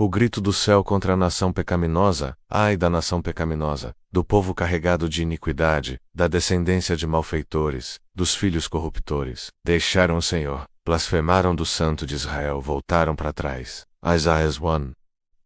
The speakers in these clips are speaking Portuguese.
O grito do céu contra a nação pecaminosa, ai da nação pecaminosa, do povo carregado de iniquidade, da descendência de malfeitores, dos filhos corruptores. Deixaram o Senhor, blasfemaram do Santo de Israel, voltaram para trás. Isaías 1.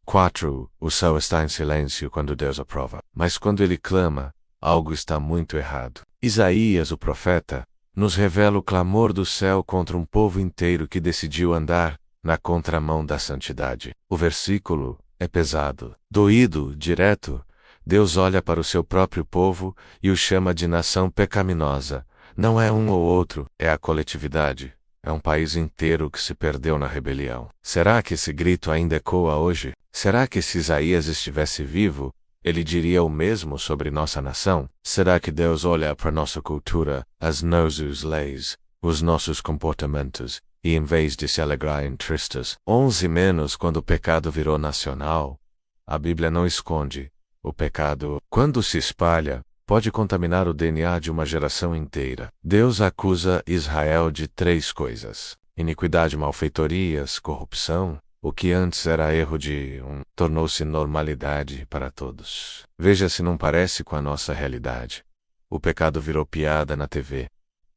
4. O céu está em silêncio quando Deus aprova. Mas quando ele clama, algo está muito errado. Isaías, o profeta, nos revela o clamor do céu contra um povo inteiro que decidiu andar na contramão da santidade. O versículo é pesado, doído, direto. Deus olha para o seu próprio povo e o chama de nação pecaminosa. Não é um ou outro, é a coletividade. É um país inteiro que se perdeu na rebelião. Será que esse grito ainda ecoa hoje? Será que se Isaías estivesse vivo, ele diria o mesmo sobre nossa nação? Será que Deus olha para nossa cultura, as nossas leis, os nossos comportamentos, e em vez de se alegrar em tristes, 11 menos quando o pecado virou nacional? A Bíblia não esconde. O pecado, quando se espalha, pode contaminar o DNA de uma geração inteira. Deus acusa Israel de 3 coisas: iniquidade, malfeitorias, corrupção. O que antes era erro de tornou-se normalidade para todos. Veja se não parece com a nossa realidade. O pecado virou piada na TV.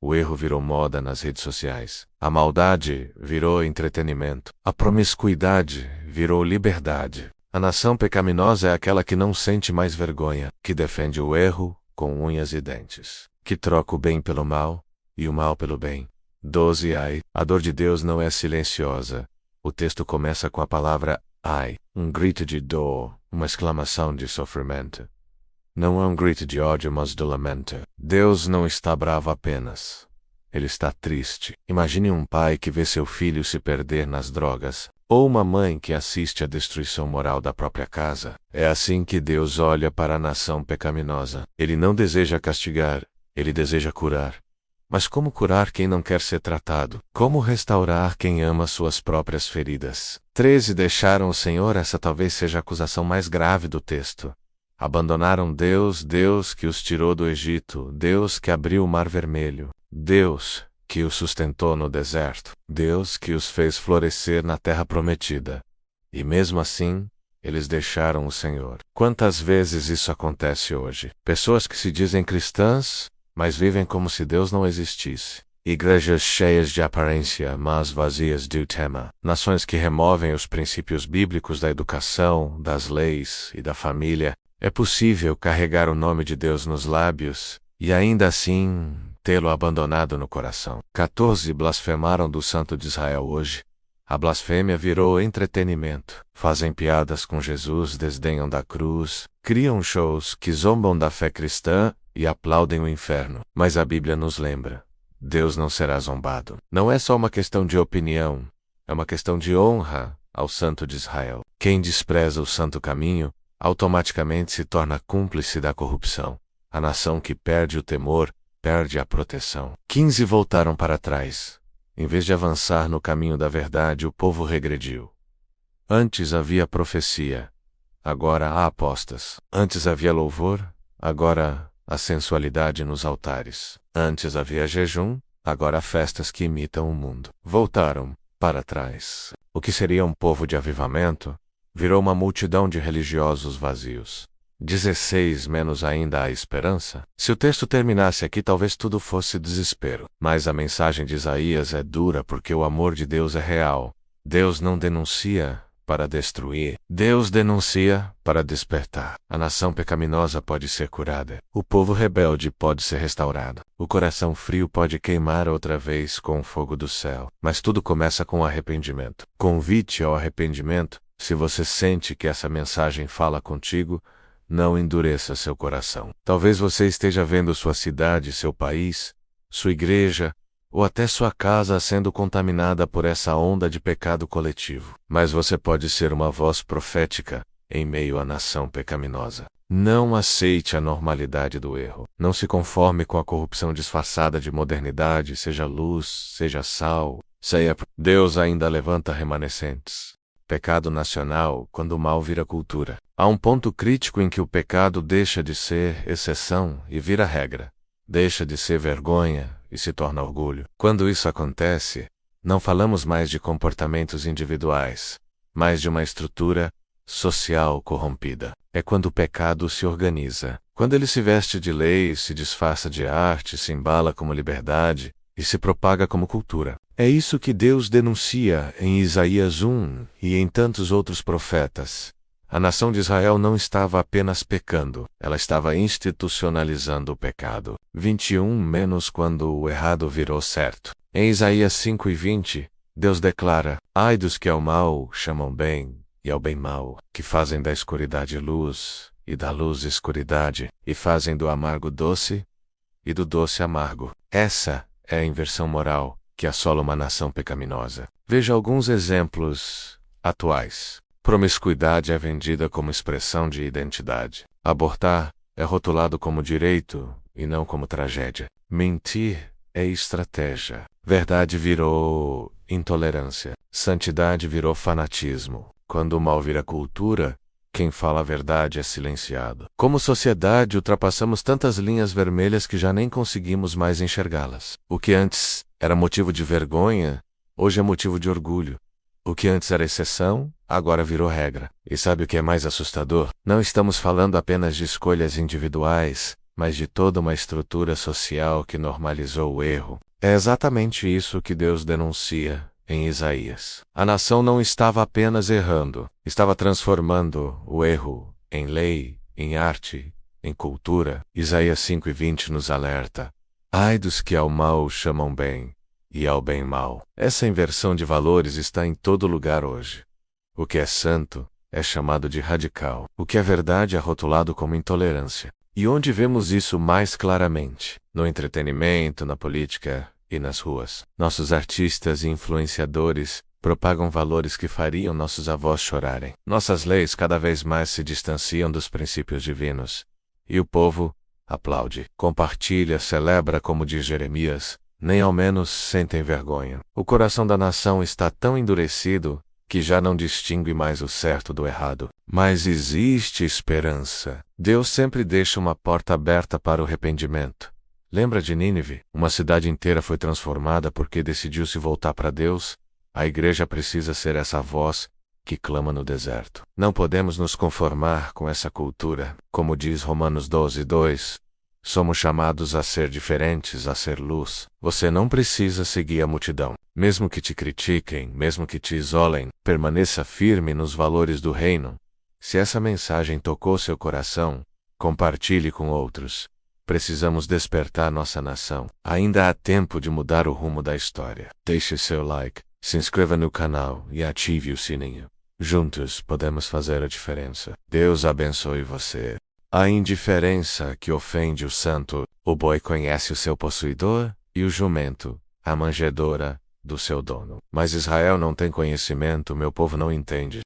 O erro virou moda nas redes sociais. A maldade virou entretenimento. A promiscuidade virou liberdade. A nação pecaminosa é aquela que não sente mais vergonha, que defende o erro com unhas e dentes, que troca o bem pelo mal e o mal pelo bem. 12. Ai, a dor de Deus não é silenciosa. O texto começa com a palavra ai, um grito de dor, uma exclamação de sofrimento. Não é um grito de ódio, mas de lamento. Deus não está bravo apenas. Ele está triste. Imagine um pai que vê seu filho se perder nas drogas, ou uma mãe que assiste à destruição moral da própria casa. É assim que Deus olha para a nação pecaminosa. Ele não deseja castigar, ele deseja curar. Mas como curar quem não quer ser tratado? Como restaurar quem ama suas próprias feridas? 13. Deixaram o Senhor. Essa talvez seja a acusação mais grave do texto. Abandonaram Deus, Deus que os tirou do Egito, Deus que abriu o Mar Vermelho, Deus que os sustentou no deserto, Deus que os fez florescer na terra prometida. E mesmo assim, eles deixaram o Senhor. Quantas vezes isso acontece hoje? Pessoas que se dizem cristãs, mas vivem como se Deus não existisse. Igrejas cheias de aparência, mas vazias de tema. Nações que removem os princípios bíblicos da educação, das leis e da família. É possível carregar o nome de Deus nos lábios e ainda assim tê-lo abandonado no coração. 14. Blasfemaram do Santo de Israel hoje. A blasfêmia virou entretenimento. Fazem piadas com Jesus, desdenham da cruz, criam shows que zombam da fé cristã e aplaudem o inferno. Mas a Bíblia nos lembra: Deus não será zombado. Não é só uma questão de opinião, é uma questão de honra ao Santo de Israel. Quem despreza o santo caminho automaticamente se torna cúmplice da corrupção. A nação que perde o temor, perde a proteção. 15. Voltaram para trás. Em vez de avançar no caminho da verdade, o povo regrediu. Antes havia profecia, agora há apostas. Antes havia louvor, agora há sensualidade nos altares. Antes havia jejum, agora há festas que imitam o mundo. Voltaram para trás. O que seria um povo de avivamento virou uma multidão de religiosos vazios. 16. Menos ainda a esperança. Se o texto terminasse aqui, talvez tudo fosse desespero. Mas a mensagem de Isaías é dura porque o amor de Deus é real. Deus não denuncia para destruir. Deus denuncia para despertar. A nação pecaminosa pode ser curada. O povo rebelde pode ser restaurado. O coração frio pode queimar outra vez com o fogo do céu. Mas tudo começa com arrependimento. Convite ao arrependimento. Se você sente que essa mensagem fala contigo, não endureça seu coração. Talvez você esteja vendo sua cidade, seu país, sua igreja, ou até sua casa sendo contaminada por essa onda de pecado coletivo. Mas você pode ser uma voz profética em meio à nação pecaminosa. Não aceite a normalidade do erro. Não se conforme com a corrupção disfarçada de modernidade, seja luz, seja sal. Deus ainda levanta remanescentes. Pecado nacional quando o mal vira cultura. Há um ponto crítico em que o pecado deixa de ser exceção e vira regra. Deixa de ser vergonha e se torna orgulho. Quando isso acontece, não falamos mais de comportamentos individuais. mas de uma estrutura social corrompida. É quando o pecado se organiza, quando ele se veste de lei, se disfarça de arte, se embala como liberdade e se propaga como cultura. É isso que Deus denuncia em Isaías 1 e em tantos outros profetas. A nação de Israel não estava apenas pecando, ela estava institucionalizando o pecado. 21 menos quando o errado virou certo. Em Isaías 5:20, Deus declara: ai dos que ao mal chamam bem, e ao bem mal, que fazem da escuridade luz, e da luz escuridade, e fazem do amargo doce, e do doce amargo. Essa é a inversão moral que assola uma nação pecaminosa. Veja alguns exemplos atuais. Promiscuidade é vendida como expressão de identidade. Abortar é rotulado como direito e não como tragédia. Mentir é estratégia. Verdade virou intolerância. Santidade virou fanatismo. Quando o mal vira cultura, quem fala a verdade é silenciado. Como sociedade, ultrapassamos tantas linhas vermelhas que já nem conseguimos mais enxergá-las. O que antes era motivo de vergonha, hoje é motivo de orgulho. O que antes era exceção, agora virou regra. E sabe o que é mais assustador? Não estamos falando apenas de escolhas individuais, mas de toda uma estrutura social que normalizou o erro. É exatamente isso que Deus denuncia em Isaías. A nação não estava apenas errando, estava transformando o erro em lei, em arte, em cultura. Isaías 5:20 nos alerta: ai dos que ao mal chamam bem, e ao bem mal. Essa inversão de valores está em todo lugar hoje. O que é santo é chamado de radical. O que é verdade é rotulado como intolerância. E onde vemos isso mais claramente? No entretenimento, na política e nas ruas. Nossos artistas e influenciadores propagam valores que fariam nossos avós chorarem. Nossas leis cada vez mais se distanciam dos princípios divinos. E o povo aplaude, compartilha, celebra, como diz Jeremias, nem ao menos sentem vergonha. O coração da nação está tão endurecido que já não distingue mais o certo do errado. Mas existe esperança. Deus sempre deixa uma porta aberta para o arrependimento. Lembra de Nínive? Uma cidade inteira foi transformada porque decidiu se voltar para Deus. A igreja precisa ser essa voz que clama no deserto. Não podemos nos conformar com essa cultura. Como diz Romanos 12:2, somos chamados a ser diferentes, a ser luz. Você não precisa seguir a multidão. Mesmo que te critiquem, mesmo que te isolem, permaneça firme nos valores do reino. Se essa mensagem tocou seu coração, compartilhe com outros. Precisamos despertar nossa nação. Ainda há tempo de mudar o rumo da história. Deixe seu like, se inscreva no canal e ative o sininho. Juntos podemos fazer a diferença. Deus abençoe você. A indiferença que ofende o santo. O boi conhece o seu possuidor e o jumento, a manjedoura do seu dono. Mas Israel não tem conhecimento, meu povo não entende.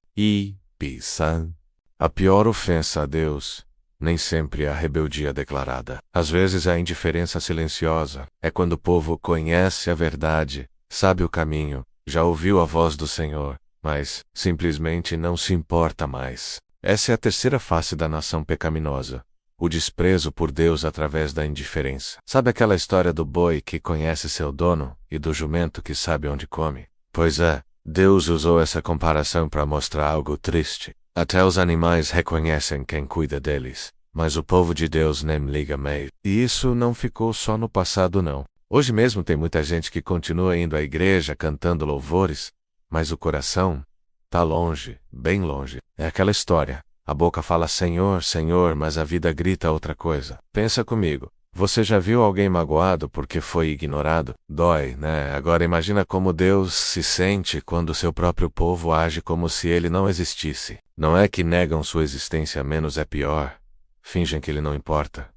Pisan. A pior ofensa a Deus nem sempre é a rebeldia declarada. Às vezes é a indiferença silenciosa. É quando o povo conhece a verdade, sabe o caminho, já ouviu a voz do Senhor, mas simplesmente não se importa mais. Essa é a terceira face da nação pecaminosa. O desprezo por Deus através da indiferença. Sabe aquela história do boi que conhece seu dono e do jumento que sabe onde come? Pois é, Deus usou essa comparação para mostrar algo triste. Até os animais reconhecem quem cuida deles, mas o povo de Deus nem liga meio. E isso não ficou só no passado não. Hoje mesmo tem muita gente que continua indo à igreja cantando louvores, mas o coração tá longe, bem longe. É aquela história. A boca fala Senhor, Senhor, mas a vida grita outra coisa. Pensa comigo. Você já viu alguém magoado porque foi ignorado? Dói, né? Agora imagina como Deus se sente quando seu próprio povo age como se ele não existisse. Não é que negam sua existência menos é pior. Fingem que ele não importa.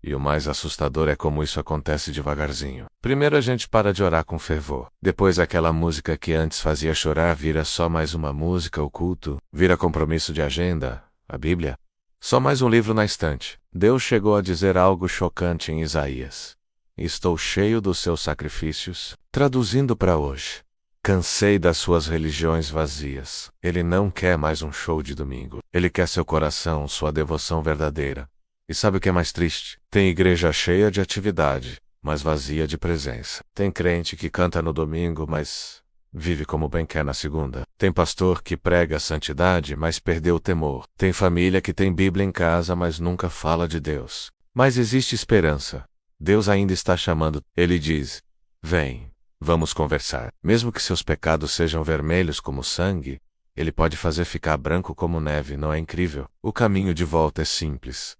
E o mais assustador é como isso acontece devagarzinho. Primeiro a gente para de orar com fervor. Depois aquela música que antes fazia chorar vira só mais uma música, o culto. Vira compromisso de agenda, a Bíblia. Só mais um livro na estante. Deus chegou a dizer algo chocante em Isaías. Estou cheio dos seus sacrifícios. Traduzindo para hoje. Cansei das suas religiões vazias. Ele não quer mais um show de domingo. Ele quer seu coração, sua devoção verdadeira. E sabe o que é mais triste? Tem igreja cheia de atividade, mas vazia de presença. Tem crente que canta no domingo, mas vive como bem quer na segunda. Tem pastor que prega a santidade, mas perdeu o temor. Tem família que tem Bíblia em casa, mas nunca fala de Deus. Mas existe esperança. Deus ainda está chamando. Ele diz: vem, vamos conversar. Mesmo que seus pecados sejam vermelhos como sangue, Ele pode fazer ficar branco como neve, não é incrível? O caminho de volta é simples.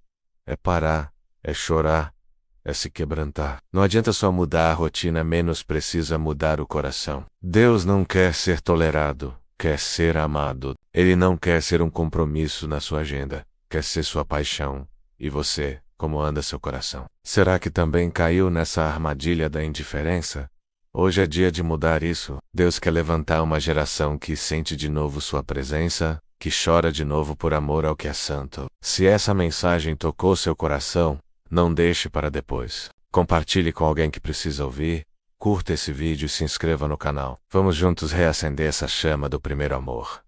É parar, é chorar, é se quebrantar. Não adianta só mudar a rotina, menos precisa mudar o coração. Deus não quer ser tolerado, quer ser amado. Ele não quer ser um compromisso na sua agenda, quer ser sua paixão. E você, como anda seu coração? Será que também caiu nessa armadilha da indiferença? Hoje é dia de mudar isso. Deus quer levantar uma geração que sente de novo sua presença, que chora de novo por amor ao que é santo. Se essa mensagem tocou seu coração, não deixe para depois. Compartilhe com alguém que precisa ouvir, curta esse vídeo e se inscreva no canal. Vamos juntos reacender essa chama do primeiro amor.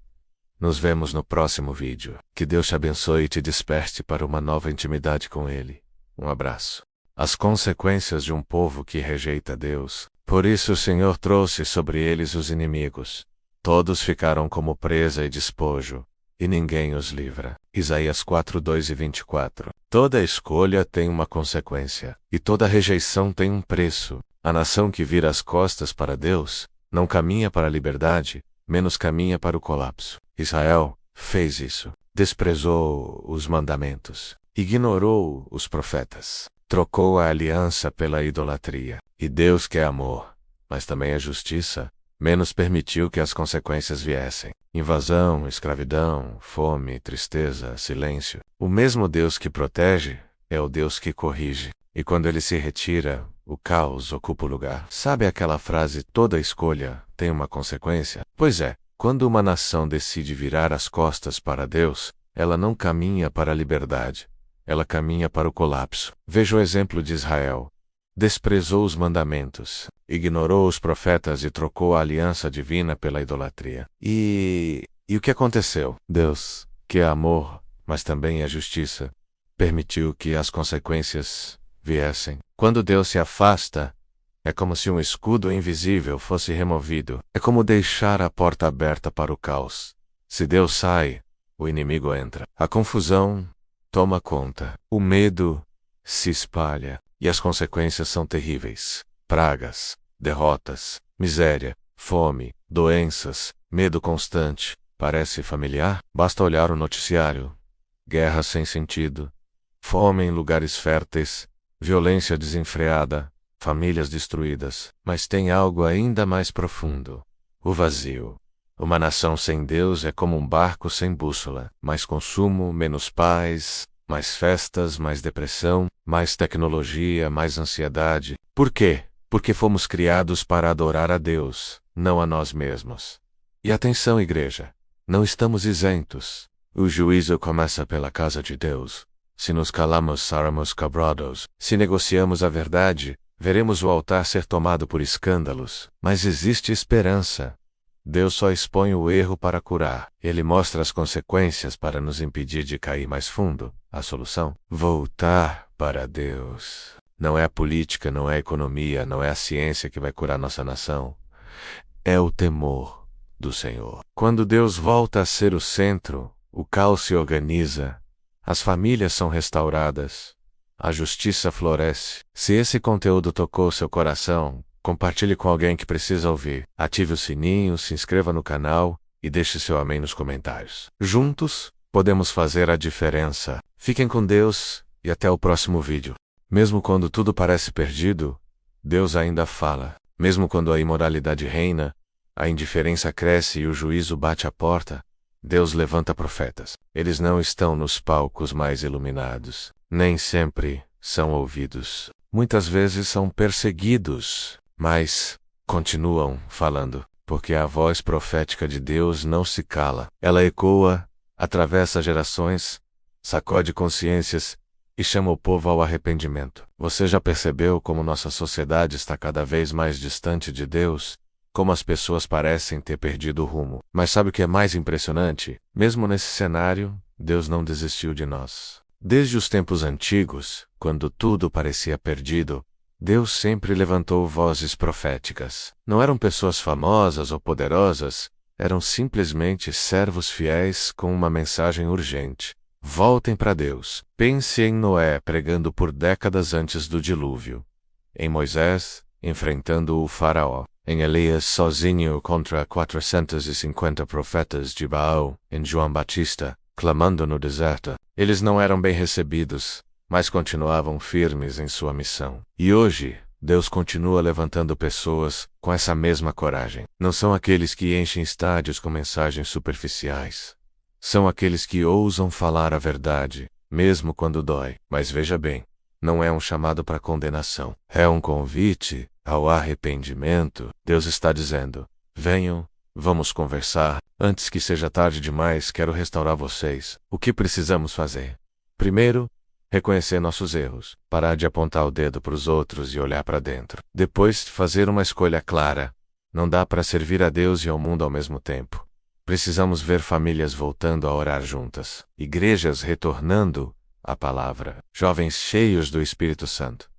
Nos vemos no próximo vídeo. Que Deus te abençoe e te desperte para uma nova intimidade com Ele. Um abraço. As consequências de um povo que rejeita Deus. Por isso o Senhor trouxe sobre eles os inimigos. Todos ficaram como presa e despojo, e ninguém os livra. Isaías 4:2-24. Toda escolha tem uma consequência, e toda rejeição tem um preço. A nação que vira as costas para Deus, não caminha para a liberdade, menos caminha para o colapso. Israel fez isso. Desprezou os mandamentos, ignorou os profetas, trocou a aliança pela idolatria. E Deus, que é amor, mas também é justiça, menos permitiu que as consequências viessem. Invasão, escravidão, fome, tristeza, silêncio. O mesmo Deus que protege é o Deus que corrige. E quando Ele se retira, o caos ocupa o lugar. Sabe aquela frase, toda escolha tem uma consequência? Pois é, quando uma nação decide virar as costas para Deus, ela não caminha para a liberdade, ela caminha para o colapso. Veja o exemplo de Israel. Desprezou os mandamentos, ignorou os profetas e trocou a aliança divina pela idolatria. E o que aconteceu? Deus, que é amor, mas também é justiça, permitiu que as consequências viessem. Quando Deus se afasta, é como se um escudo invisível fosse removido. É como deixar a porta aberta para o caos. Se Deus sai, o inimigo entra. A confusão toma conta. O medo se espalha. E as consequências são terríveis. Pragas, derrotas, miséria, fome, doenças, medo constante. Parece familiar? Basta olhar o noticiário. Guerra sem sentido, fome em lugares férteis, violência desenfreada, famílias destruídas. Mas tem algo ainda mais profundo: o vazio. Uma nação sem Deus é como um barco sem bússola. Mais consumo, menos paz, mais festas, mais depressão, mais tecnologia, mais ansiedade. Por quê? Porque fomos criados para adorar a Deus, não a nós mesmos. E atenção, igreja, não estamos isentos. O juízo começa pela casa de Deus. Se nos calamos, seremos quebrados. Se negociamos a verdade, veremos o altar ser tomado por escândalos. Mas existe esperança. Deus só expõe o erro para curar. Ele mostra as consequências para nos impedir de cair mais fundo. A solução? Voltar para Deus. Não é a política, não é a economia, não é a ciência que vai curar nossa nação. É o temor do Senhor. Quando Deus volta a ser o centro, o caos se organiza, as famílias são restauradas, a justiça floresce. Se esse conteúdo tocou seu coração, compartilhe com alguém que precisa ouvir. Ative o sininho, se inscreva no canal e deixe seu amém nos comentários. Juntos, podemos fazer a diferença. Fiquem com Deus e até o próximo vídeo. Mesmo quando tudo parece perdido, Deus ainda fala. Mesmo quando a imoralidade reina, a indiferença cresce e o juízo bate à porta, Deus levanta profetas. Eles não estão nos palcos mais iluminados. Nem sempre são ouvidos. Muitas vezes são perseguidos. Mas continuam falando, porque a voz profética de Deus não se cala. Ela ecoa, atravessa gerações, sacode consciências e chama o povo ao arrependimento. Você já percebeu como nossa sociedade está cada vez mais distante de Deus? Como as pessoas parecem ter perdido o rumo. Mas sabe o que é mais impressionante? Mesmo nesse cenário, Deus não desistiu de nós. Desde os tempos antigos, quando tudo parecia perdido, Deus sempre levantou vozes proféticas. Não eram pessoas famosas ou poderosas, eram simplesmente servos fiéis com uma mensagem urgente. Voltem para Deus. Pense em Noé pregando por décadas antes do dilúvio. Em Moisés, enfrentando o faraó. Em Elias sozinho contra 450 profetas de Baal. Em João Batista, clamando no deserto. Eles não eram bem recebidos, mas continuavam firmes em sua missão. E hoje, Deus continua levantando pessoas com essa mesma coragem. Não são aqueles que enchem estádios com mensagens superficiais. São aqueles que ousam falar a verdade, mesmo quando dói. Mas veja bem, não é um chamado para condenação. É um convite ao arrependimento. Deus está dizendo: venham, vamos conversar. Antes que seja tarde demais, quero restaurar vocês. O que precisamos fazer? Primeiro, reconhecer nossos erros, parar de apontar o dedo para os outros e olhar para dentro. Depois, fazer uma escolha clara. Não dá para servir a Deus e ao mundo ao mesmo tempo. Precisamos ver famílias voltando a orar juntas, igrejas retornando à palavra, jovens cheios do Espírito Santo,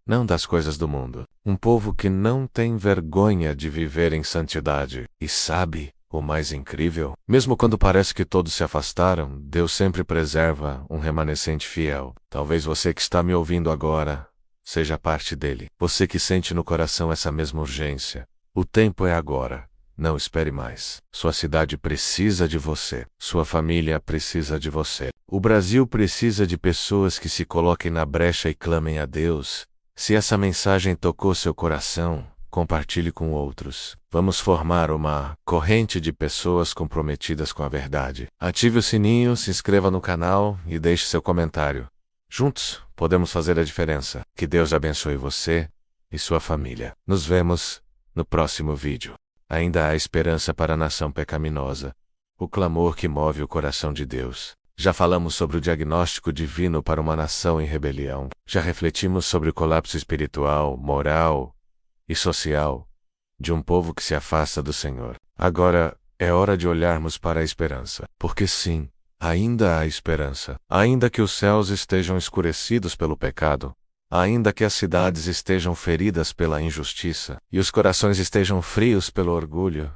não das coisas do mundo, um povo que não tem vergonha de viver em santidade. E sabe o mais incrível? Mesmo quando parece que todos se afastaram, Deus sempre preserva um remanescente fiel. Talvez você que está me ouvindo agora seja parte dele. Você que sente no coração essa mesma urgência. O tempo é agora. Não espere mais. Sua cidade precisa de você. Sua família precisa de você. O Brasil precisa de pessoas que se coloquem na brecha e clamem a Deus. Se essa mensagem tocou seu coração, compartilhe com outros. Vamos formar uma corrente de pessoas comprometidas com a verdade. Ative o sininho, se inscreva no canal e deixe seu comentário. Juntos, podemos fazer a diferença. Que Deus abençoe você e sua família. Nos vemos no próximo vídeo. Ainda há esperança para a nação pecaminosa. O clamor que move o coração de Deus. Já falamos sobre o diagnóstico divino para uma nação em rebelião. Já refletimos sobre o colapso espiritual, moral e social de um povo que se afasta do Senhor. Agora é hora de olharmos para a esperança. Porque sim, ainda há esperança. Ainda que os céus estejam escurecidos pelo pecado, ainda que as cidades estejam feridas pela injustiça e os corações estejam frios pelo orgulho,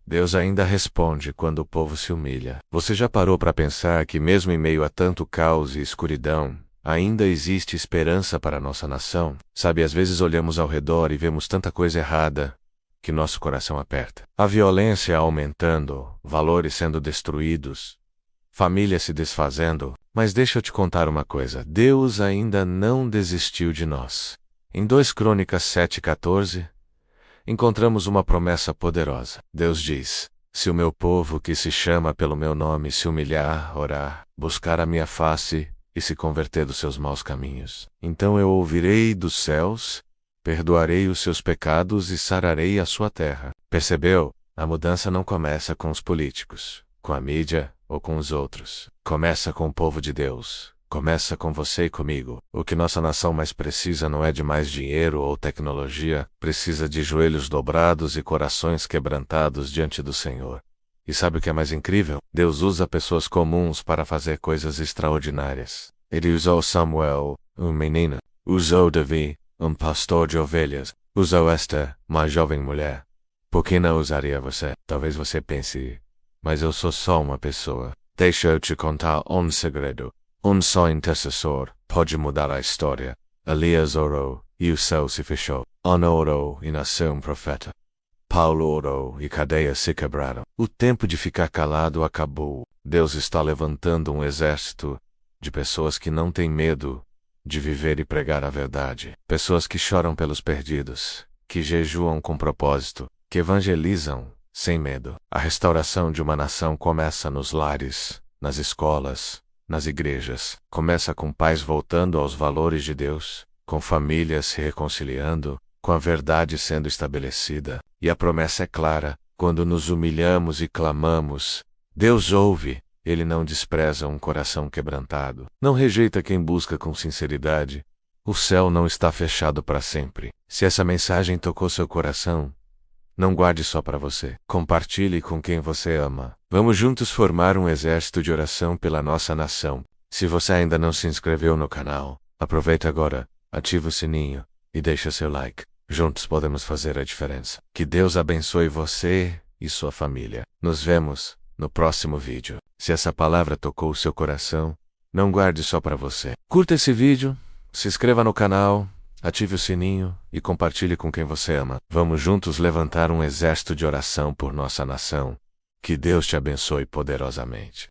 Deus ainda responde quando o povo se humilha. Você já parou para pensar que mesmo em meio a tanto caos e escuridão, ainda existe esperança para a nossa nação? Sabe, às vezes olhamos ao redor e vemos tanta coisa errada que nosso coração aperta. A violência aumentando, valores sendo destruídos, famílias se desfazendo. Mas deixa eu te contar uma coisa. Deus ainda não desistiu de nós. Em 2 Crônicas 7:14, encontramos uma promessa poderosa. Deus diz: se o meu povo que se chama pelo meu nome se humilhar, orar, buscar a minha face e se converter dos seus maus caminhos, então eu ouvirei dos céus, perdoarei os seus pecados e sararei a sua terra. Percebeu? A mudança não começa com os políticos, com a mídia ou com os outros. Começa com o povo de Deus. Começa com você e comigo. O que nossa nação mais precisa não é de mais dinheiro ou tecnologia, precisa de joelhos dobrados e corações quebrantados diante do Senhor. E sabe o que é mais incrível? Deus usa pessoas comuns para fazer coisas extraordinárias. Ele usou Samuel, um menino. Usou Davi, um pastor de ovelhas. Usou Esther, uma jovem mulher. Por que não usaria você? Talvez você pense: mas eu sou só uma pessoa. Deixa eu te contar um segredo. Um só intercessor pode mudar a história. Elias orou, e o céu se fechou. Ana orou, e nasceu um profeta. Paulo orou, e cadeias se quebraram. O tempo de ficar calado acabou. Deus está levantando um exército de pessoas que não têm medo de viver e pregar a verdade. Pessoas que choram pelos perdidos, que jejuam com propósito, que evangelizam sem medo. A restauração de uma nação começa nos lares, nas escolas, nas igrejas. Começa com pais voltando aos valores de Deus, com famílias se reconciliando, com a verdade sendo estabelecida. E a promessa é clara: quando nos humilhamos e clamamos, Deus ouve. Ele não despreza um coração quebrantado. Não rejeita quem busca com sinceridade. O céu não está fechado para sempre. Se essa mensagem tocou seu coração, não guarde só para você. Compartilhe com quem você ama. Vamos juntos formar um exército de oração pela nossa nação. Se você ainda não se inscreveu no canal, aproveita agora, ativa o sininho e deixa seu like. Juntos podemos fazer a diferença. Que Deus abençoe você e sua família. Nos vemos no próximo vídeo. Se essa palavra tocou o seu coração, não guarde só para você. Curta esse vídeo, se inscreva no canal, ative o sininho e compartilhe com quem você ama. Vamos juntos levantar um exército de oração por nossa nação. Que Deus te abençoe poderosamente.